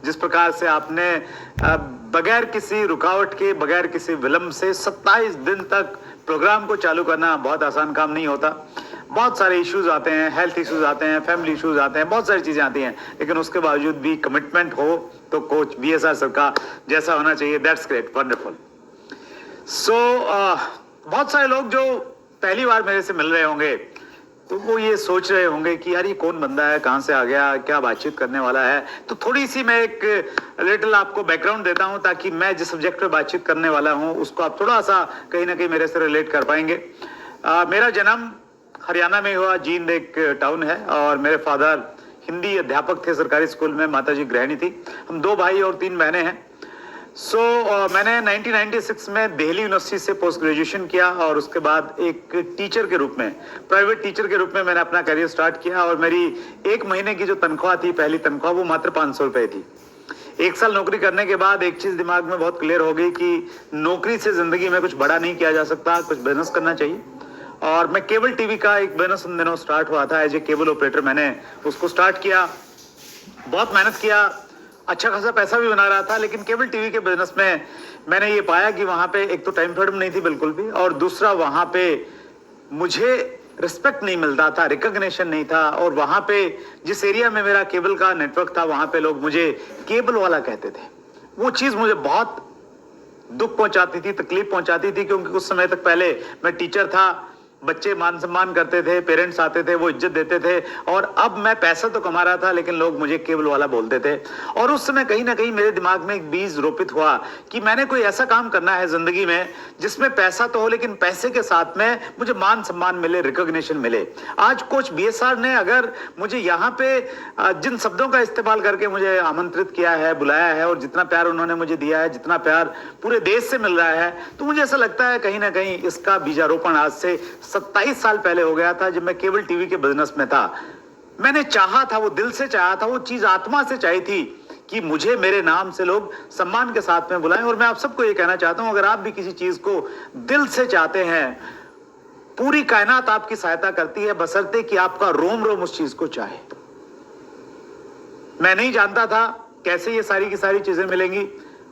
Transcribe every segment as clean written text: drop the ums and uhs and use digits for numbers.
जिस प्रकार से आपने बगैर किसी रुकावट के, बगैर किसी विलंब से 27 दिन तक प्रोग्राम को चालू करना बहुत आसान काम नहीं होता। बहुत सारे इश्यूज आते हैं, हेल्थ इश्यूज आते हैं, फैमिली इश्यूज आते हैं, बहुत सारी चीजें आती हैं, लेकिन उसके बावजूद भी कमिटमेंट हो तो कोच BSR सर का जैसा होना चाहिए। That's great, wonderful. सो बहुत सारे लोग जो पहली बार मेरे से मिल रहे होंगे तो वो ये सोच रहे होंगे कि यार ये कौन बंदा है, कहाँ से आ गया, क्या बातचीत करने वाला है। तो थोड़ी सी मैं एक लिटिल आपको बैकग्राउंड देता हूँ ताकि मैं जिस सब्जेक्ट पे बातचीत करने वाला हूँ उसको आप थोड़ा सा कहीं ना कहीं मेरे से रिलेट कर पाएंगे। मेरा जन्म हरियाणा में हुआ, जींद एक टाउन है, और मेरे फादर हिंदी अध्यापक थे सरकारी स्कूल में, माताजी गृहिणी थी। हम 2 भाई और 3 बहनें हैं। मैंने 1996 में दिल्ली यूनिवर्सिटी से पोस्ट ग्रेजुएशन किया और उसके बाद एक टीचर के रूप में, प्राइवेट टीचर के रूप में मैंने अपना करियर स्टार्ट किया। और मेरी 1 महीने की जो तनख्वाह थी, पहली तनख्वाह, वो मात्र 500 रुपए थी। 1 साल नौकरी करने के बाद एक चीज दिमाग में बहुत क्लियर हो गई कि नौकरी से जिंदगी में कुछ बड़ा नहीं किया जा सकता, कुछ बिजनेस करना चाहिए। और मैं केबल टीवी का एक बिजनेस उन दिनों स्टार्ट हुआ था, एज ए केबल ऑपरेटर मैंने उसको स्टार्ट किया। बहुत मेहनत किया, अच्छा खासा पैसा भी बना रहा था, लेकिन केबल टीवी के बिजनेस में मैंने ये पाया कि वहां पे एक तो टाइम फ्रीडम नहीं थी बिल्कुल भी, और दूसरा वहां पे मुझे रिस्पेक्ट नहीं मिलता था, रिकॉग्निशन नहीं था। और वहां पे जिस एरिया में मेरा केबल का नेटवर्क था वहां पे लोग मुझे केबल वाला कहते थे। वो चीज मुझे बहुत दुख पहुंचाती थी, तकलीफ पहुंचाती थी, क्योंकि कुछ समय तक पहले मैं टीचर था, बच्चे मान सम्मान करते थे, पेरेंट्स आते थे, वो इज्जत देते थे, और अब मैं पैसा तो कमा रहा था लेकिन लोग मुझे केबल वाला बोलते थे। और उस समय कहीं ना कहीं मेरे दिमाग में एक बीज रोपित हुआ कि मैंने कोई ऐसा काम करना है जिंदगी में जिसमें पैसा तो हो, लेकिन पैसे के साथ में मुझे मान सम्मान मिले, रिकॉग्निशन मिले। आज कोच BSR ने अगर मुझे यहाँ पे जिन शब्दों का इस्तेमाल करके मुझे आमंत्रित किया है, बुलाया है, और जितना प्यार उन्होंने मुझे दिया है, जितना प्यार पूरे देश से मिल रहा है, तो मुझे ऐसा लगता है कहीं ना कहीं इसका बीजारोपण आज से 27 साल पहले हो गया था, जब मैं केबल टीवी के बिजनेस में था। मैंने चाहा था, वो दिल से चाहा था, वो चीज आत्मा से चाही थी कि मुझे मेरे नाम से लोग सम्मान के साथ में बुलाएं। और मैं आप सबको ये कहना चाहता हूं, अगर आप भी किसी चीज को दिल से चाहते हैं, पूरी कायनात आपकी सहायता करती है, बशर्ते कि आपका रोम रोम उस चीज को चाहे। मैं नहीं जानता था कैसे ये सारी की सारी चीजें मिलेंगी।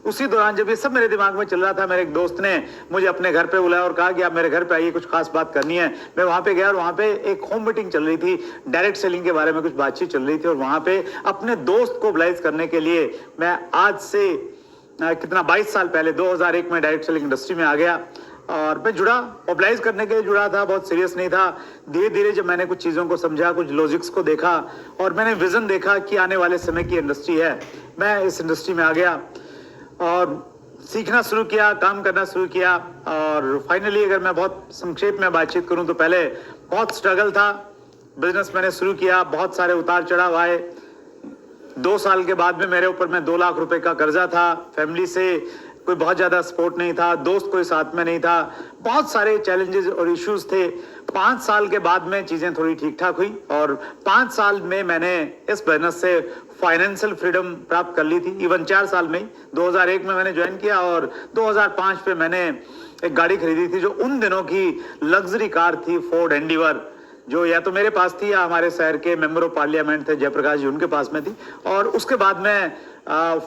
उसी दौरान जब ये सब मेरे दिमाग में चल रहा था, मेरे एक दोस्त ने मुझे अपने घर पे बुलाया और कहा कि आप मेरे घर पे आइए, कुछ खास बात करनी है। मैं वहां पे गया और वहां पे एक होम मीटिंग चल रही थी, डायरेक्ट सेलिंग के बारे में कुछ बातचीत चल रही थी। और वहां पे अपने दोस्त को मोबिलाइज करने के लिए मैं आज से 22 साल पहले 2001 में डायरेक्ट सेलिंग इंडस्ट्री में आ गया और मैं जुड़ा, मोबिलाइज करने के लिए जुड़ा था, बहुत सीरियस नहीं था। धीरे धीरे जब मैंने कुछ चीज़ों को समझा, कुछ लॉजिक्स को देखा और मैंने विजन देखा कि आने वाले समय की इंडस्ट्री है, मैं इस इंडस्ट्री में आ गया और सीखना शुरू किया, काम करना शुरू किया। और फाइनली अगर मैं बहुत संक्षेप में बातचीत करूं तो पहले बहुत स्ट्रगल था, बिजनेस मैंने शुरू किया, बहुत सारे उतार चढ़ाव आए। 2 साल के बाद में मेरे ऊपर में 2 लाख रुपए का कर्जा था, फैमिली से कोई बहुत ज्यादा सपोर्ट नहीं था, दोस्त कोई साथ में नहीं था, बहुत सारे चैलेंजेस और इश्यूज थे। 5 साल के बाद में चीजें थोड़ी ठीक ठाक हुई और 5 साल में मैंने इस बिजनेस से फाइनेंशियल फ्रीडम प्राप्त कर ली थी। इवन 4 साल में, 2001 में मैंने ज्वाइन किया और 2005 पे मैंने एक गाड़ी खरीदी थी जो उन दिनों की लग्जरी कार थी, फोर्ड एंडीवर, जो या तो मेरे पास थी या हमारे शहर के मेंबर ऑफ पार्लियामेंट थे जयप्रकाश जी, उनके पास में थी। और उसके बाद मैं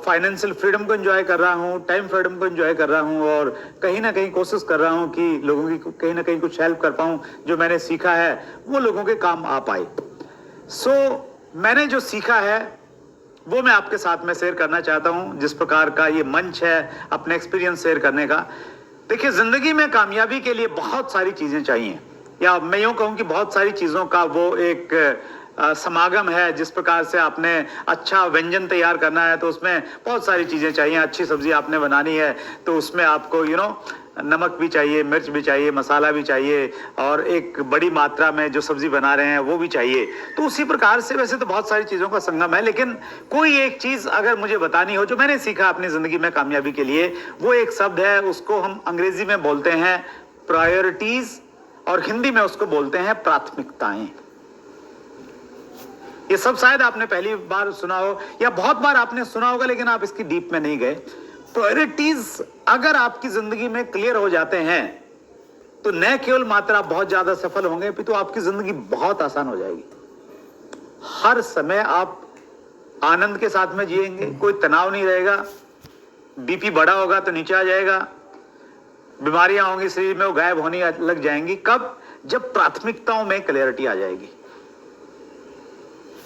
फाइनेंशियल फ्रीडम को एंजॉय कर रहा हूँ, टाइम फ्रीडम को एंजॉय कर रहा हूँ और कहीं ना कहीं कोशिश कर रहा हूँ कि लोगों की कहीं ना कहीं कुछ हेल्प कर पाऊँ, जो मैंने सीखा है वो लोगों के काम आ पाए। मैंने जो सीखा है वो मैं आपके साथ में शेयर करना चाहता हूँ, जिस प्रकार का ये मंच है अपने एक्सपीरियंस शेयर करने का। देखिए, जिंदगी में कामयाबी के लिए बहुत सारी चीजें चाहिए, या मैं यूं कहूं कि बहुत सारी चीजों का वो एक समागम है। जिस प्रकार से आपने अच्छा व्यंजन तैयार करना है तो उसमें बहुत सारी चीजें चाहिए। अच्छी सब्जी आपने बनानी है तो उसमें आपको नमक भी चाहिए, मिर्च भी चाहिए, मसाला भी चाहिए और एक बड़ी मात्रा में जो सब्जी बना रहे हैं वो भी चाहिए। तो उसी प्रकार से वैसे तो बहुत सारी चीजों का संगम है, लेकिन कोई एक चीज अगर मुझे बतानी हो जो मैंने सीखा अपनी जिंदगी में कामयाबी के लिए, वो एक शब्द है, उसको हम अंग्रेजी में बोलते हैं प्रायोरिटीज और हिंदी में उसको बोलते हैं प्राथमिकताएं। ये सब शायद आपने पहली बार सुना हो या बहुत बार आपने सुना होगा, लेकिन आप इसकी डीप में नहीं गए। प्रायोरिटीज अगर आपकी जिंदगी में क्लियर हो जाते हैं तो न केवल मात्र आप बहुत ज्यादा सफल होंगे, तो आपकी जिंदगी बहुत आसान हो जाएगी। हर समय आप आनंद के साथ में जिएंगे, कोई तनाव नहीं रहेगा, बीपी बढ़ा होगा तो नीचे आ जाएगा, बीमारियां होंगी शरीर में वो गायब होने लग जाएंगी। कब? जब प्राथमिकताओं में क्लैरिटी आ जाएगी।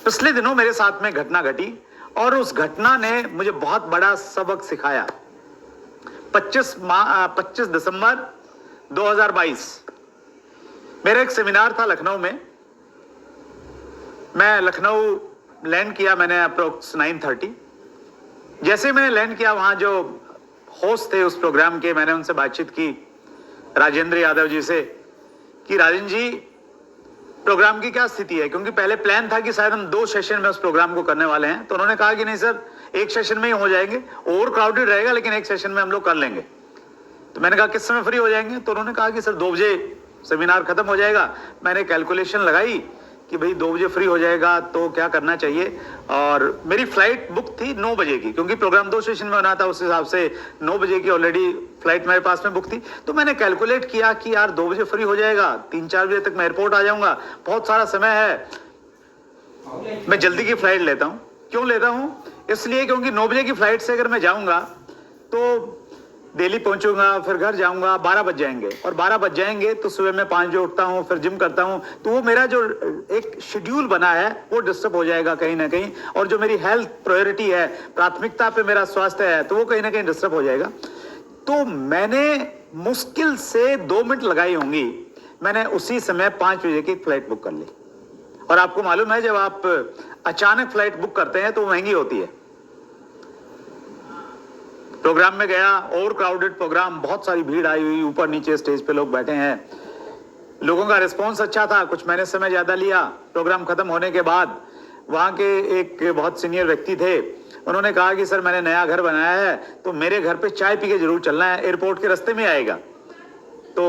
पिछले दिनों मेरे साथ में घटना घटी और उस घटना ने मुझे बहुत बड़ा सबक सिखाया। 25 दिसंबर 2022 मेरा एक सेमिनार था लखनऊ में। मैं लखनऊ लैंड किया, मैंने अप्रोक्स 9:30। जैसे मैंने लैंड किया, वहां जो होस्ट थे उस प्रोग्राम के, मैंने उनसे बातचीत की, राजेंद्र यादव जी से, कि राजेंद्र जी प्रोग्राम की क्या स्थिति है, क्योंकि पहले प्लान था कि शायद हम 2 सेशन में उस प्रोग्राम को करने वाले हैं। तो उन्होंने कहा कि नहीं सर, 1 सेशन में ही हो जाएंगे, ओवर क्राउडेड रहेगा लेकिन 1 सेशन में हम लोग कर लेंगे। तो मैंने कहा किस समय फ्री हो जाएंगे? तो उन्होंने कहा कि सर 2 बजे सेमिनार खत्म हो जाएगा। मैंने कैलकुलेशन लगाई कि भाई 2 बजे फ्री हो जाएगा तो क्या करना चाहिए, और मेरी फ्लाइट बुक थी 9 बजे की, क्योंकि प्रोग्राम 2 सेशन में होना था, उस हिसाब से 9 बजे की ऑलरेडी फ्लाइट मेरे पास में बुक थी। तो मैंने कैलकुलेट किया कि यार 2 बजे फ्री हो जाएगा, 3-4 बजे तक मैं एयरपोर्ट आ जाऊंगा, बहुत सारा समय है, मैं जल्दी की फ्लाइट लेता हूं। क्यों लेता हूं? इसलिए क्योंकि 9 बजे की फ्लाइट से अगर मैं जाऊंगा तो दिल्ली पहुंचूंगा, फिर घर जाऊंगा, 12 बज जाएंगे, और 12 बज जाएंगे तो सुबह मैं 5 बजे उठता हूं, फिर जिम करता हूं, तो वो मेरा जो एक शेड्यूल बना है वो डिस्टर्ब हो जाएगा कहीं ना कहीं, और जो मेरी हेल्थ प्रायोरिटी है, प्राथमिकता पे मेरा स्वास्थ्य है, तो वो कहीं ना कहीं डिस्टर्ब हो जाएगा। तो मैंने मुश्किल से 2 मिनट लगाई होंगी, मैंने उसी समय 5 बजे की फ्लाइट बुक कर ली। और आपको मालूम है, जब आप अचानक फ्लाइट बुक करते हैं तो महंगी होती है। प्रोग्राम में गया, ओवर क्राउडेड प्रोग्राम, बहुत सारी भीड़ आई हुई, ऊपर नीचे स्टेज पे लोग बैठे हैं, लोगों का रिस्पांस अच्छा था, कुछ मैंने समय ज्यादा लिया। प्रोग्राम खत्म होने के बाद वहां के एक बहुत सीनियर व्यक्ति थे, उन्होंने कहा कि सर मैंने नया घर बनाया है, तो मेरे घर पे चाय पी के जरूर चलना है, एयरपोर्ट के रास्ते में आएगा। तो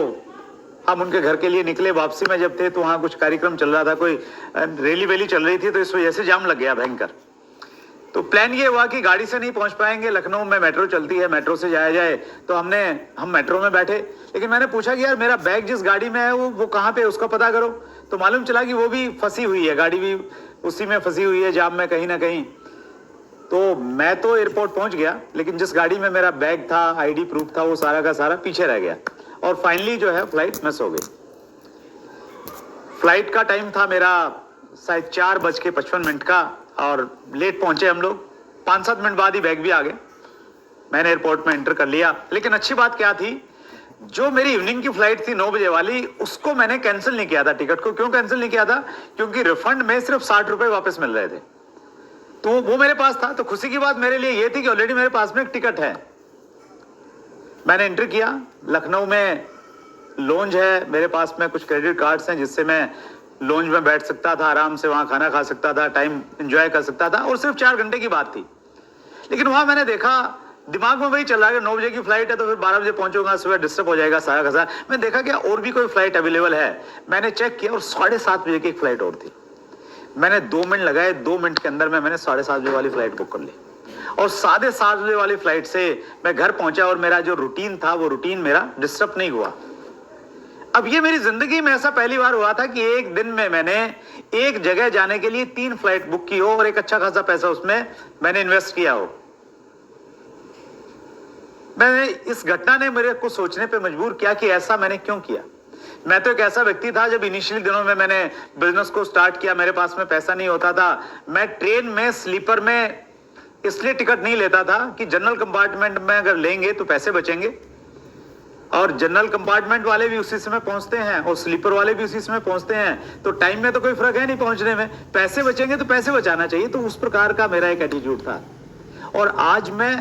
हम उनके घर के लिए निकले। वापसी में जब थे तो वहां कुछ कार्यक्रम चल रहा था, कोई रैली वैली चल रही थी, तो इस वजह से जाम लग गया भयंकर। तो प्लान ये हुआ कि गाड़ी से नहीं पहुंच पाएंगे, लखनऊ में मेट्रो चलती है, मेट्रो से जाया जाए, तो हम मेट्रो में बैठे। लेकिन मैंने पूछा कि यार मेरा बैग जिस गाड़ी में है वो कहाँ पे, उसका पता करो। तो मालूम चला कि वो भी फंसी हुई है, गाड़ी भी उसी में फंसी हुई है, जाम में कहीं ना कहीं। तो मैं तो एयरपोर्ट पहुंच गया, लेकिन जिस गाड़ी में मेरा बैग था, आईडी प्रूफ था, वो सारा का सारा पीछे रह गया, और फाइनली जो है फ्लाइट मिस हो गई। फ्लाइट का टाइम था मेरा शायद 4:55 का, और लेट पहुंचे हम लोग। 5-7 मिनट बाद ही बैग भी आ गए, मैंने एयरपोर्ट में एंटर कर लिया। लेकिन अच्छी बात क्या थी, जो मेरी इवनिंग की फ्लाइट थी 9 बजे वाली, उसको मैंने कैंसिल नहीं किया था टिकट को। क्यों कैंसिल नहीं किया था? क्योंकि रिफंड में सिर्फ 60 रुपए वापस मिल रहे थे, तो वो मेरे पास था। तो खुशी की बात मेरे लिए ये थी कि ऑलरेडी मेरे पास में एक टिकट है। मैंने एंटर किया। लखनऊ में लॉन्ज है, मेरे पास में कुछ क्रेडिट कार्ड्स हैं जिससे मैं लॉन्ज में बैठ सकता था, आराम से वहां खाना खा सकता था, टाइम एंजॉय कर सकता था, और सिर्फ 4 घंटे की बात थी। लेकिन वहां मैंने देखा, दिमाग में वही चल रहा है कि 9 बजे की फ्लाइट है तो फिर 12 बजे पहुंचूंगा, सुबह डिस्टर्ब हो जाएगा सारा का सारा। मैंने देखा कि और भी कोई फ्लाइट अवेलेबल है, मैंने चेक किया, और 7:30 बजे की एक फ्लाइट और थी। मैंने 2 मिनट लगाए, 2 मिनट के अंदर में मैंने 7:30 बजे वाली फ्लाइट बुक कर ली, और 7:30 बजे वाली फ्लाइट से मैं घर पहुंचा, और मेरा जो रूटीन था वो रूटीन मेरा डिस्टर्ब नहीं हुआ। अब ये मेरी जिंदगी में ऐसा पहली बार हुआ था कि एक दिन में मैंने एक जगह जाने के लिए 3 फ्लाइट बुक की हो, और एक अच्छा खासा पैसा उसमें मैंने इन्वेस्ट किया हो। मैंने इस घटना ने मेरे को सोचने पे मजबूर किया कि ऐसा मैंने क्यों किया। मैं तो एक ऐसा व्यक्ति था, जब इनिशियली दिनों में मैंने बिजनेस को स्टार्ट किया, मेरे पास में पैसा नहीं होता था। मैं ट्रेन में स्लीपर में इसलिए टिकट नहीं लेता था कि जनरल कंपार्टमेंट में अगर लेंगे तो पैसे बचेंगे, और जनरल कंपार्टमेंट वाले भी उसी समय पहुंचते हैं और स्लीपर वाले भी उसी समय पहुंचते हैं, तो टाइम में तो कोई फर्क है नहीं पहुंचने में, पैसे बचेंगे तो पैसे बचाना चाहिए। तो उस प्रकार का मेरा एक एटीट्यूड था, और आज मैं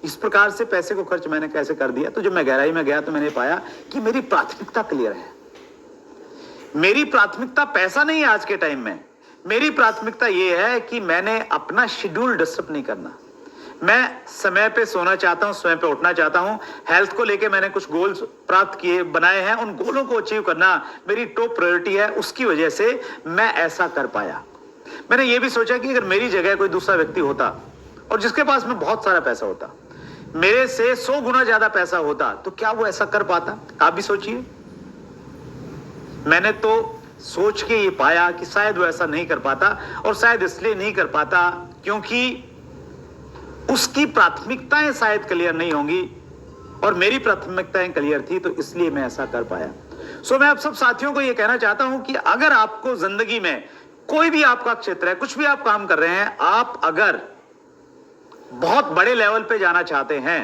इस प्रकार से पैसे को खर्च मैंने कैसे कर दिया। तो जब मैं गहराई में गया तो मैंने पाया कि मेरी प्राथमिकता क्लियर है। मेरी प्राथमिकता पैसा नहीं है आज के टाइम में, मेरी प्राथमिकता यह है कि मैंने अपना शेड्यूल डिस्टर्ब नहीं करना। मैं समय पे सोना चाहता हूं, समय पे उठना चाहता हूं। हेल्थ को लेके मैंने कुछ गोल्स प्राप्त किए, बनाए हैं, उन गोलों को अचीव करना मेरी टॉप प्रायोरिटी है। उसकी वजह से मैं ऐसा कर पाया। मैंने ये भी सोचा कि अगर मेरी जगह कोई दूसरा व्यक्ति होता और जिसके पास में बहुत सारा पैसा होता, मेरे से 100 गुना ज्यादा पैसा होता, तो क्या वो ऐसा कर पाता? आप भी सोचिए। मैंने तो सोच के ये पाया कि शायद वो ऐसा नहीं कर पाता, और शायद इसलिए नहीं कर पाता क्योंकि उसकी प्राथमिकताएं शायद क्लियर नहीं होंगी और मेरी प्राथमिकताएं क्लियर थी, तो इसलिए मैं ऐसा कर पाया। सो मैं आप सब साथियों को यह कहना चाहता हूं कि अगर आपको जिंदगी में कोई भी आपका क्षेत्र है, कुछ भी आप काम कर रहे हैं, आप अगर बहुत बड़े लेवल पे जाना चाहते हैं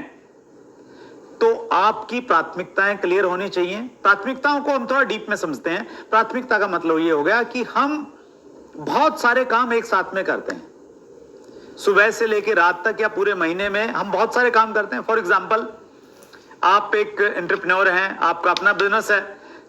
तो आपकी प्राथमिकताएं क्लियर होनी चाहिए। प्राथमिकताओं को हम थोड़ा डीप में समझते हैं। प्राथमिकता का मतलब यह हो गया कि हम बहुत सारे काम एक साथ में करते हैं, सुबह से लेकर रात तक या पूरे महीने में हम बहुत सारे काम करते हैं। फॉर एग्जाम्पल, आप एक एंटरप्रेन्योर हैं, आपका अपना बिजनेस है,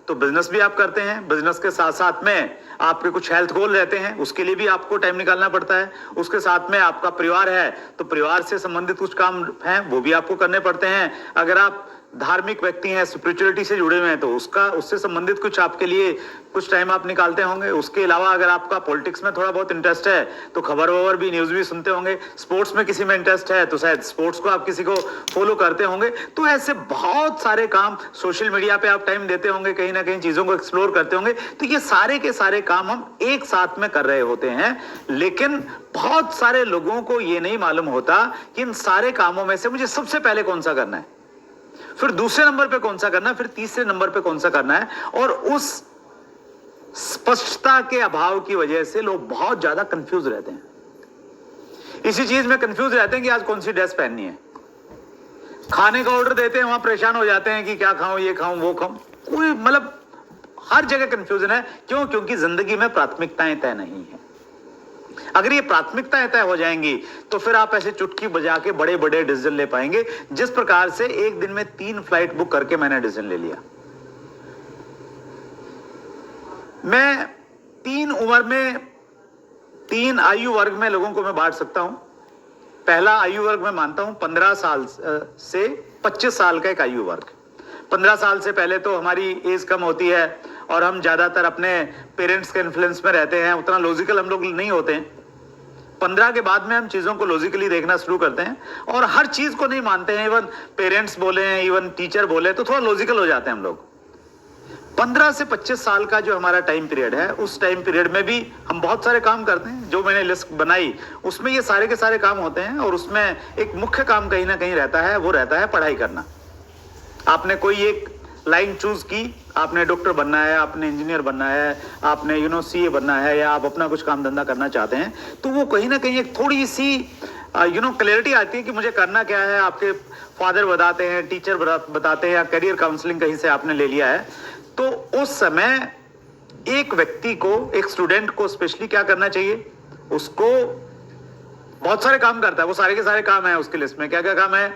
तो बिजनेस भी आप करते हैं। बिजनेस के साथ साथ में आपके कुछ हेल्थ गोल रहते हैं, उसके लिए भी आपको टाइम निकालना पड़ता है। उसके साथ में आपका परिवार है, तो परिवार से संबंधित कुछ काम हैं, वो भी आपको करने पड़ते हैं। अगर आप धार्मिक व्यक्ति हैं, स्पिरिचुअलिटी से जुड़े हुए हैं, तो उससे संबंधित कुछ आपके लिए कुछ टाइम आप निकालते होंगे। उसके अलावा अगर आपका पॉलिटिक्स में थोड़ा बहुत इंटरेस्ट है तो खबर वबर भी, न्यूज भी सुनते होंगे। स्पोर्ट्स में किसी में इंटरेस्ट है तो शायद स्पोर्ट्स को आप किसी को फॉलो करते होंगे। तो ऐसे बहुत सारे काम, सोशल मीडिया पे आप टाइम देते होंगे, कहीं ना कहीं चीजों को एक्सप्लोर करते होंगे। तो ये सारे के सारे काम हम एक साथ में कर रहे होते हैं, लेकिन बहुत सारे लोगों को ये नहीं मालूम होता कि इन सारे कामों में से मुझे सबसे पहले कौन सा करना है, फिर दूसरे नंबर पे कौन सा करना है, फिर तीसरे नंबर पे कौन सा करना है। और उस स्पष्टता के अभाव की वजह से लोग बहुत ज्यादा कंफ्यूज रहते हैं। इसी चीज में कंफ्यूज रहते हैं कि आज कौन सी ड्रेस पहननी है। खाने का ऑर्डर देते हैं, वहां परेशान हो जाते हैं कि क्या खाऊं, ये खाऊं, वो खाऊं। कोई मतलब हर जगह कंफ्यूजन है। क्यों? क्योंकि जिंदगी में प्राथमिकताएं तय नहीं है। अगर ये प्राथमिकताएं तय हो जाएंगी तो फिर आप ऐसे चुटकी बजा के बड़े बड़े डिसीजन ले पाएंगे। जिस प्रकार से एक दिन में 3 फ्लाइट बुक करके मैंने डिसीजन ले लिया। मैं 3 आयु वर्ग में लोगों को मैं बांट सकता हूं। पहला आयु वर्ग मैं मानता हूं 15 साल से 25 साल का एक आयु वर्ग। 15 साल से पहले तो हमारी एज कम होती है और हम ज्यादातर अपने पेरेंट्स के इन्फ्लुएंस में रहते हैं, उतना लॉजिकल हम लोग नहीं होते हैं। 15 के बाद में हम चीजों को लॉजिकली देखना शुरू करते हैं और हर चीज को नहीं मानते हैं। इवन पेरेंट्स बोले, इवन टीचर बोले, तो थोड़ा लॉजिकल हो जाते हैं हम लोग। 15 से 25 साल का जो हमारा टाइम पीरियड है, उस टाइम पीरियड में भी हम बहुत सारे काम करते हैं। जो मैंने लिस्ट बनाई उसमें ये सारे के सारे काम होते हैं और उसमें एक मुख्य काम कहीं ना कहीं रहता है, वो रहता है पढ़ाई करना। आपने कोई एक लाइन चूज की, आपने डॉक्टर बनना है, आपने इंजीनियर बनना है, आपने सीए बनना है, या आप अपना कुछ काम धंधा करना चाहते हैं, तो वो कहीं ना कहीं एक थोड़ी सी क्लैरिटी आती है कि मुझे करना क्या है। आपके फादर बताते हैं, टीचर बताते हैं, या करियर काउंसलिंग कहीं से आपने ले लिया है। तो उस समय एक व्यक्ति को, एक स्टूडेंट को स्पेशली क्या करना चाहिए? उसको बहुत सारे काम करता है, वो सारे के सारे काम है उसकी लिस्ट में। क्या क्या काम है?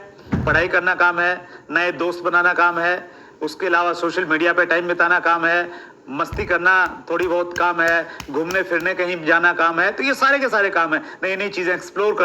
पढ़ाई करना काम है, नए दोस्त बनाना काम है, उसके अलावा सोशल मीडिया पे टाइम बिताना काम है, मस्ती करना थोड़ी बहुत काम है, घूमने फिरने कहीं जाना काम है। तो ये सारे के सारे काम है, नई नई चीजें एक्सप्लोर करना